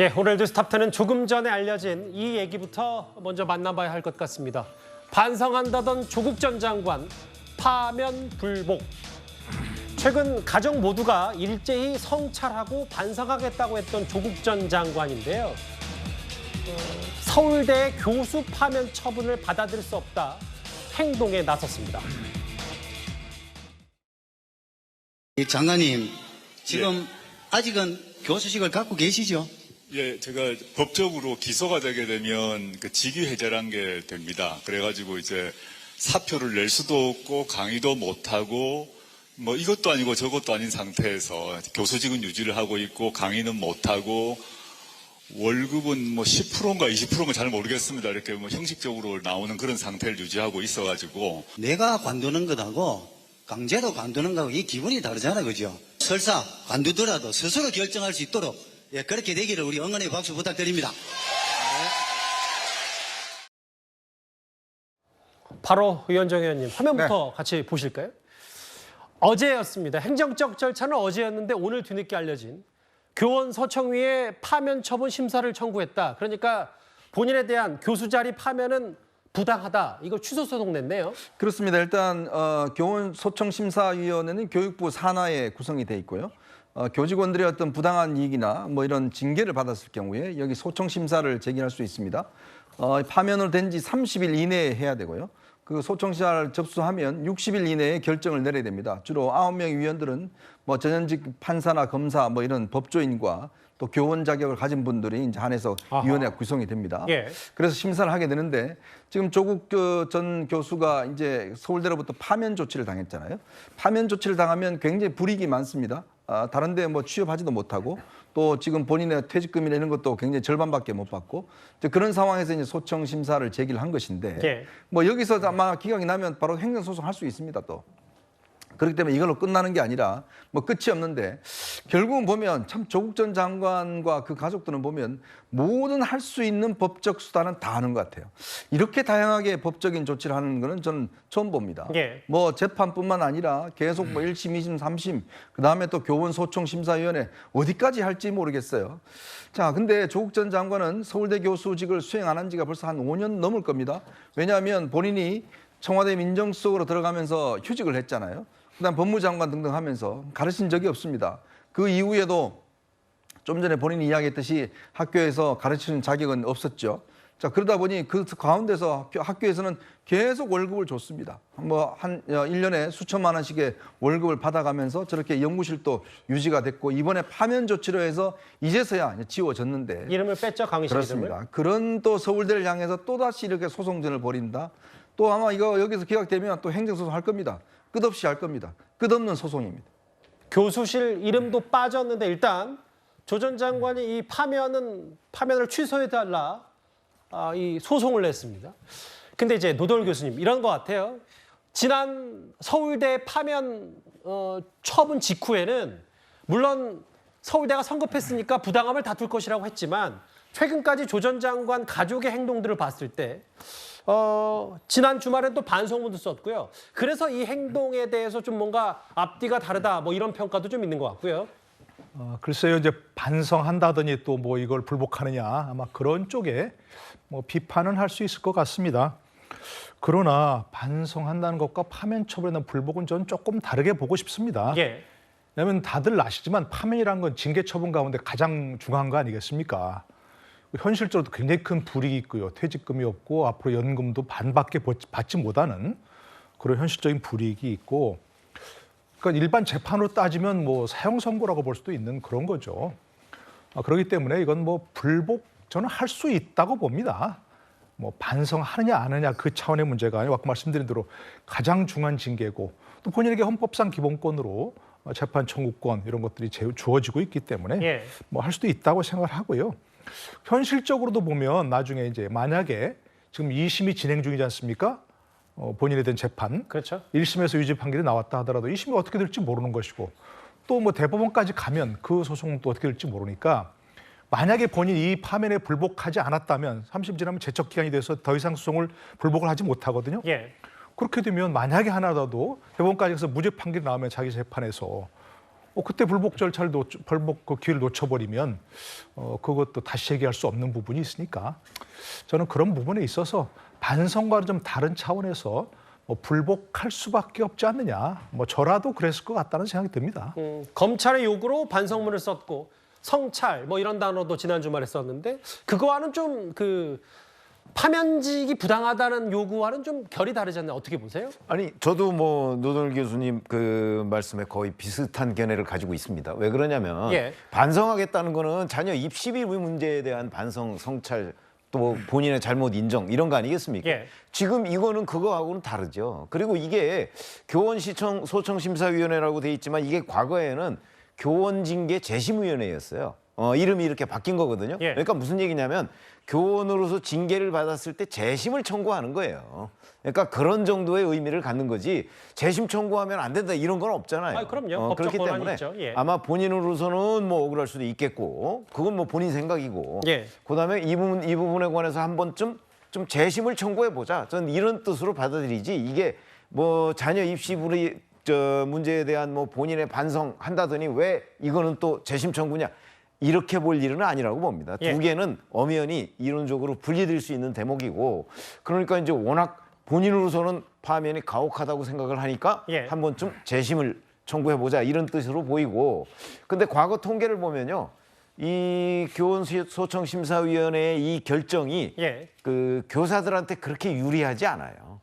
예, 오늘 뉴스 탑10은 조금 전에 알려진 이 얘기부터 먼저 만나봐야 할 것 같습니다. 반성한다던 조국 전 장관 파면 불복. 최근 가족 모두가 일제히 성찰하고 반성하겠다고 했던 조국 전 장관인데요. 서울대 교수 파면 처분을 받아들일 수 없다. 행동에 나섰습니다. 장관님, 지금 아직은 교수직을 갖고 계시죠? 예, 제가 법적으로 기소가 되게 되면 그 직위 해제란 게 됩니다. 그래가지고 이제 사표를 낼 수도 없고 강의도 못하고 뭐 이것도 아니고 저것도 아닌 상태에서 교수직은 유지를 하고 있고 강의는 못하고 월급은 뭐 10%인가 20%인가 잘 모르겠습니다. 이렇게 뭐 형식적으로 나오는 그런 상태를 유지하고 있어가지고 내가 관두는 것하고 강제로 관두는 거하고 이 기분이 다르잖아요, 그죠? 설사 관두더라도 스스로 결정할 수 있도록 그렇게 되기를 우리 응원의 박수 부탁드립니다. 바로 위원정 의원님 화면부터 같이 보실까요? 어제였습니다. 행정적 절차는 어제였는데 오늘 뒤늦게 알려진 교원 서청위에 파면 처분 심사를 청구했다. 그러니까 본인에 대한 교수 자리 파면은 부당하다. 이거 취소 소송 냈네요. 그렇습니다. 일단 교원 소청심사위원회는 교육부 산하에 구성이 돼 있고요. 교직원들의 어떤 부당한 이익이나 뭐 이런 징계를 받았을 경우에 여기 소청심사를 제기할 수 있습니다. 파면으로 된 지 30일 이내에 해야 되고요. 그 소청심사를 접수하면 60일 이내에 결정을 내려야 됩니다. 주로 9명의 위원들은 뭐 전현직 판사나 검사 뭐 이런 법조인과 또 교원 자격을 가진 분들이 이제 한해서 위원회가 구성이 됩니다. 예. 그래서 심사를 하게 되는데 지금 조국 전 교수가 이제 서울대로부터 파면 조치를 당했잖아요. 파면 조치를 당하면 굉장히 불이익이 많습니다. 다른 데 뭐 취업하지도 못하고 또 지금 본인의 퇴직금이나 이런 것도 굉장히 절반밖에 못 받고 이제 그런 상황에서 이제 소청 심사를 제기를 한 것인데 예. 뭐 여기서 아마 기각이 나면 바로 행정소송 할 수 있습니다 또. 그렇기 때문에 이걸로 끝나는 게 아니라 뭐 끝이 없는데 결국은 보면 참 조국 전 장관과 그 가족들은 보면 모든 할 수 있는 법적 수단은 다 하는 것 같아요. 이렇게 다양하게 법적인 조치를 하는 거는 저는 처음 봅니다. 예. 뭐 재판뿐만 아니라 계속 뭐 1심, 2심, 3심 그다음에 또 교원소청심사위원회 어디까지 할지 모르겠어요. 자, 근데 조국 전 장관은 서울대 교수직을 수행 안 한 지가 벌써 한 5년 넘을 겁니다. 왜냐하면 본인이 청와대 민정수석으로 들어가면서 휴직을 했잖아요. 그다음 법무장관 등등 하면서 가르친 적이 없습니다. 그 이후에도 좀 전에 본인이 이야기했듯이 학교에서 가르치는 자격은 없었죠. 자, 그러다 보니 그 가운데서 학교에서는 계속 월급을 줬습니다. 뭐 한 1년에 수천만 원씩의 월급을 받아가면서 저렇게 연구실도 유지가 됐고 이번에 파면 조치로 해서 이제서야 지워졌는데 이름을 뺐죠, 강의실 그렇습니다. 이름을. 그런 또 서울대를 향해서 또다시 이렇게 소송전을 벌인다. 또 아마 이거 여기서 기각되면 또 행정소송 할 겁니다. 끝없이 할 겁니다. 끝없는 소송입니다. 교수실 이름도 빠졌는데 일단 조 전 장관이 이 파면을 취소해달라 이 소송을 냈습니다. 근데 이제 노돌 교수님 이런 것 같아요. 지난 서울대 파면 처분 직후에는 물론 서울대가 성급했으니까 부당함을 다툴 것이라고 했지만 최근까지 조 전 장관 가족의 행동들을 봤을 때 지난 주말엔 또 반성문도 썼고요. 그래서 이 행동에 대해서 좀 뭔가 앞뒤가 다르다 뭐 이런 평가도 좀 있는 것 같고요. 글쎄요, 이제 반성한다더니 또 뭐 이걸 불복하느냐 아마 그런 쪽에 뭐 비판은 할 수 있을 것 같습니다. 그러나 반성한다는 것과 파면 처분에 대한 불복은 저는 조금 다르게 보고 싶습니다. 예. 왜냐하면 다들 아시지만 파면이라는 건 징계 처분 가운데 가장 중요한 거 아니겠습니까? 현실적으로도 굉장히 큰 불이익이 있고요. 퇴직금이 없고 앞으로 연금도 반밖에 받지 못하는 그런 현실적인 불이익이 있고 그러니까 일반 재판으로 따지면 뭐 사형 선고라고 볼 수도 있는 그런 거죠. 그렇기 때문에 이건 뭐 불복 저는 할 수 있다고 봅니다. 뭐 반성하느냐 안 하느냐 그 차원의 문제가 아니고 아까 말씀드린 대로 가장 중요한 징계고 또 본인에게 헌법상 기본권으로 재판 청구권 이런 것들이 주어지고 있기 때문에 뭐 할 수도 있다고 생각을 하고요. 현실적으로도 보면 나중에 이제 만약에 지금 2심이 진행 중이지 않습니까? 본인에 대한 재판. 그렇죠. 1심에서 유죄 판결이 나왔다 하더라도 2심이 어떻게 될지 모르는 것이고 또 뭐 대법원까지 가면 그 소송은 또 어떻게 될지 모르니까 만약에 본인이 이 파면에 불복하지 않았다면 3심 지나면 제척 기간이 돼서 더 이상 소송을 불복을 하지 못하거든요. 예. 그렇게 되면 만약에 하나라도 대법원까지 가서 무죄 판결이 나오면 자기 재판에서 그때 불복 절차를 불복 그 기회를 놓쳐버리면 그것도 다시 얘기할 수 없는 부분이 있으니까 저는 그런 부분에 있어서 반성과는 좀 다른 차원에서 불복할 수밖에 없지 않느냐. 저라도 그랬을 것 같다는 생각이 듭니다. 검찰의 요구로 반성문을 썼고 성찰 뭐 이런 단어도 지난 주말에 썼는데 그거와는 좀 그 파면직이 부당하다는 요구와는 좀 결이 다르지 않나요? 어떻게 보세요? 아니 저도 노돌 교수님 그 말씀에 거의 비슷한 견해를 가지고 있습니다. 왜 그러냐면 예. 반성하겠다는 거는 자녀 입시비 문제에 대한 반성, 성찰 또 본인의 잘못 인정 이런 거 아니겠습니까? 예. 지금 이거는 그거하고는 다르죠. 그리고 이게 교원시청 소청심사위원회라고 돼 있지만 이게 과거에는 교원징계 재심위원회였어요. 이름이 이렇게 바뀐 거거든요. 예. 그러니까 무슨 얘기냐면 교원으로서 징계를 받았을 때 재심을 청구하는 거예요. 그러니까 그런 정도의 의미를 갖는 거지 재심 청구하면 안 된다 이런 건 없잖아요. 아, 그럼요. 법적 그렇기 권한이 때문에 있죠. 예. 아마 본인으로서는 억울할 수도 있겠고 그건 본인 생각이고 예. 그다음에 이 부분에 관해서 한 번쯤 좀 재심을 청구해 보자. 저는 이런 뜻으로 받아들이지 이게 자녀 입시 문제에 대한 본인의 반성한다더니 왜 이거는 또 재심 청구냐. 이렇게 볼 일은 아니라고 봅니다. 예. 두 개는 엄연히 이론적으로 분리될 수 있는 대목이고 그러니까 이제 워낙 본인으로서는 파면이 가혹하다고 생각을 하니까 예. 한 번쯤 재심을 청구해보자 이런 뜻으로 보이고 근데 과거 통계를 보면요. 이 교원소청심사위원회의 이 결정이 예. 그 교사들한테 그렇게 유리하지 않아요.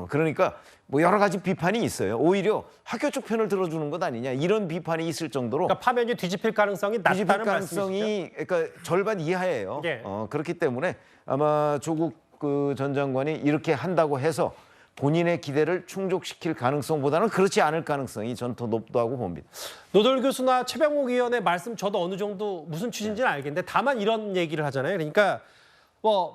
그러니까 여러 가지 비판이 있어요. 오히려 학교 쪽 편을 들어주는 것 아니냐 이런 비판이 있을 정도로 그러니까 파면이 뒤집힐 가능성이 뒤집힐 낮다는 말씀이시죠? 가능성이 그러니까 절반 이하예요. 예. 그렇기 때문에 아마 조국 그 전 장관이 이렇게 한다고 해서 본인의 기대를 충족시킬 가능성보다는 그렇지 않을 가능성이 전 더 높다고 봅니다. 노돌 교수나 최병욱 의원의 말씀 저도 어느 정도 무슨 취지인지는 알겠는데 다만 이런 얘기를 하잖아요. 그러니까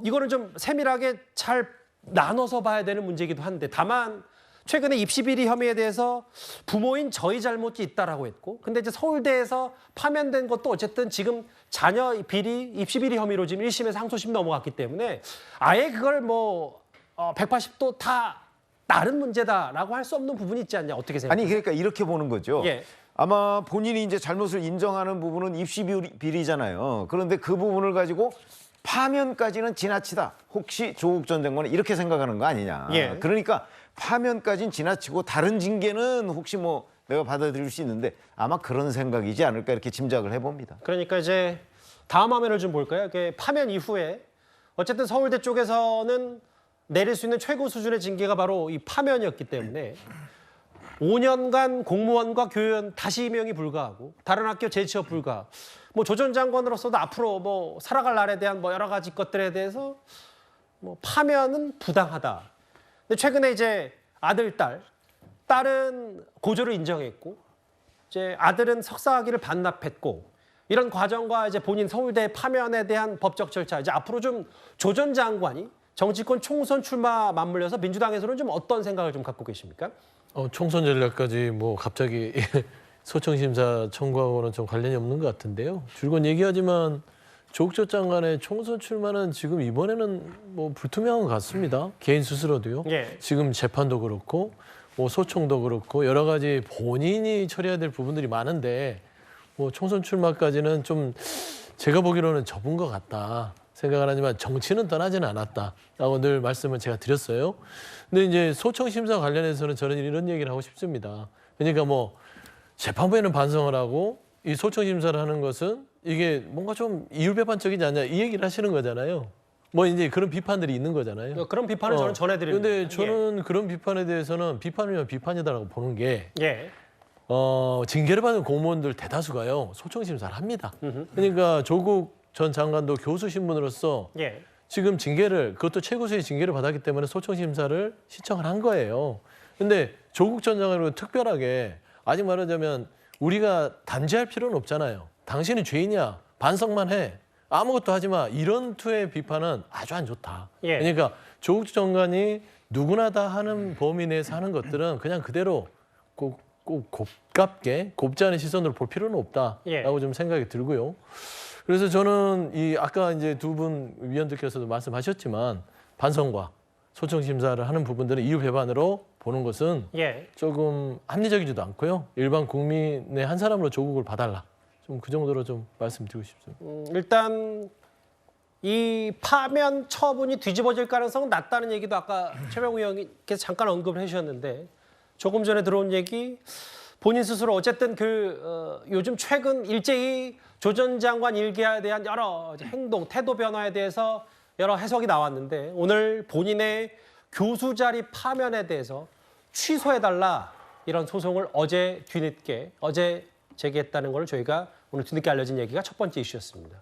이거는 좀 세밀하게 잘 나눠서 봐야 되는 문제이기도 한데 다만 최근에 입시비리 혐의에 대해서 부모인 저희 잘못이 있다라고 했고 근데 이제 서울대에서 파면된 것도 어쨌든 지금 자녀 비리, 입시비리 혐의로 지금 1심에서 항소심 넘어갔기 때문에 아예 그걸 180도 다 다른 문제다라고 할 수 없는 부분이 있지 않냐 어떻게 생각하세요? 아니 그러니까 이렇게 보는 거죠. 예. 아마 본인이 이제 잘못을 인정하는 부분은 입시 비리잖아요. 그런데 그 부분을 가지고 파면까지는 지나치다. 혹시 조국 전 장관은 이렇게 생각하는 거 아니냐. 예. 그러니까 파면까지는 지나치고 다른 징계는 혹시 내가 받아들일 수 있는데 아마 그런 생각이지 않을까 이렇게 짐작을 해봅니다. 그러니까 이제 다음 화면을 좀 볼까요? 이게 파면 이후에 어쨌든 서울대 쪽에서는 내릴 수 있는 최고 수준의 징계가 바로 이 파면이었기 때문에 5년간 공무원과 교원 다시 임용이 불가하고 다른 학교 재취업 불가. 조 전 장관으로서도 앞으로 살아갈 날에 대한 여러 가지 것들에 대해서 파면은 부당하다. 근데 최근에 이제 아들, 딸은 고조를 인정했고 이제 아들은 석사학위를 반납했고 이런 과정과 이제 본인 서울대 파면에 대한 법적 절차 이제 앞으로 좀 조 전 장관이 정치권 총선 출마 맞물려서 민주당에서는 좀 어떤 생각을 좀 갖고 계십니까? 총선 전략까지 갑자기 소청심사 청구하고는 좀 관련이 없는 것 같은데요. 줄곧 얘기하지만 조국 전 장관의 총선 출마는 지금 이번에는 불투명한 것 같습니다. 개인 스스로도요. 예. 지금 재판도 그렇고 소청도 그렇고 여러 가지 본인이 처리해야 될 부분들이 많은데 총선 출마까지는 좀 제가 보기로는 접은 것 같다 생각을 하지만 정치는 떠나지는 않았다라고 늘 말씀을 제가 드렸어요. 근데 이제 소청심사 관련해서는 저는 이런 얘기를 하고 싶습니다. 그러니까 재판부에는 반성을 하고 이 소청심사를 하는 것은 이게 뭔가 좀 이율배반적이지 않냐 이 얘기를 하시는 거잖아요. 이제 그런 비판들이 있는 거잖아요. 그런 비판을 저는 전해드립니다. 근데 저는 그런 비판에 대해서는 비판이면 비판이다라고 보는 게 예. 징계를 받은 공무원들 대다수가요 소청심사를 합니다. 그러니까 조국 전 장관도 교수 신분으로서 예. 지금 징계를 그것도 최고수의 징계를 받았기 때문에 소청심사를 신청을 한 거예요. 근데 조국 전 장관으로 특별하게 아직 말하자면 우리가 단죄할 필요는 없잖아요. 당신이 죄인이야. 반성만 해. 아무것도 하지 마. 이런 투의 비판은 아주 안 좋다. 예. 그러니까 조국 장관이 누구나 다 하는 범위 내에서 하는 것들은 그냥 그대로 꼭 곱게 곱지 않은 시선으로 볼 필요는 없다라고 예. 좀 생각이 들고요. 그래서 저는 이 아까 이제 두 분 위원들께서도 말씀하셨지만 반성과 소청심사를 하는 부분들은 이율배반으로 보는 것은 예. 조금 합리적이지도 않고요. 일반 국민의 한 사람으로 조국을 봐달라. 좀 그 정도로 좀 말씀드리고 싶습니다. 일단 이 파면 처분이 뒤집어질 가능성은 낮다는 얘기도 아까 최명우 의원께서 잠깐 언급을 해주셨는데 조금 전에 들어온 얘기 본인 스스로 어쨌든 요즘 최근 일제히 조 전 장관 일기에 대한 여러 행동, 태도 변화에 대해서 여러 해석이 나왔는데 오늘 본인의 교수 자리 파면에 대해서 취소해달라 이런 소송을 어제 제기했다는 걸 저희가 오늘 뒤늦게 알려진 얘기가 첫 번째 이슈였습니다.